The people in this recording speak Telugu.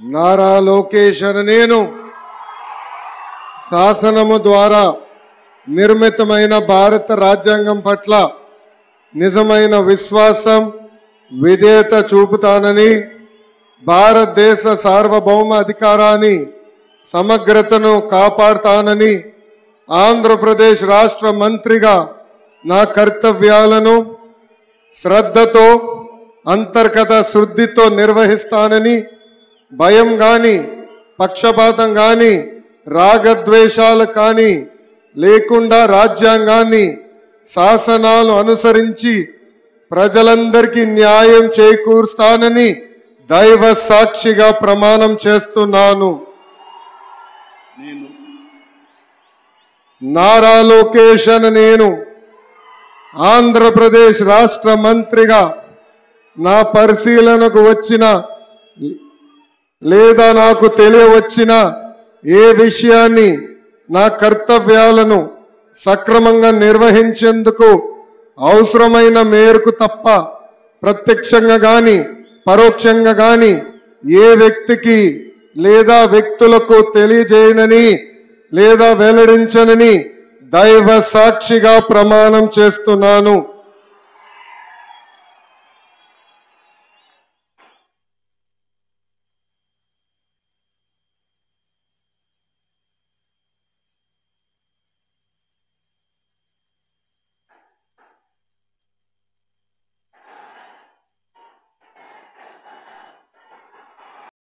నారా లోకేష్ అనే నేను శాసనము ద్వారా నిర్మితమైన భారత రాజ్యాంగం పట్ల నిజమైన విశ్వాసం విధేయత చూపుతానని భారతదేశ సార్వభౌమ అధికారాన్ని సమగ్రతను కాపాడుతానని ఆంధ్రప్రదేశ్ రాష్ట్ర మంత్రిగా నా కర్తవ్యాలను శ్రద్ధతో అంతర్గత శుద్ధితో నిర్వహిస్తానని భయం గాని పక్షపాతం గాని రాగద్వేషాలు కానీ లేకుండా రాజ్యాంగాన్ని శాసనాలు అనుసరించి ప్రజలందరికీ న్యాయం చేకూరుస్తానని దైవ సాక్షిగా ప్రమాణం చేస్తున్నాను. నారా లోకేష్ అనే నేను ఆంధ్రప్రదేశ్ రాష్ట్ర మంత్రిగా నా పరిశీలనకు వచ్చిన లేదా నాకు తెలియవచ్చిన ఏ విషయాన్ని నా కర్తవ్యాలను సక్రమంగా నిర్వహించేందుకు అవసరమైన మేరకు తప్ప ప్రత్యక్షంగా గాని పరోక్షంగా గాని ఏ వ్యక్తికి లేదా వ్యక్తులకు తెలియజేయనని లేదా వెల్లడించనని దైవ సాక్షిగా ప్రమాణం చేస్తున్నాను.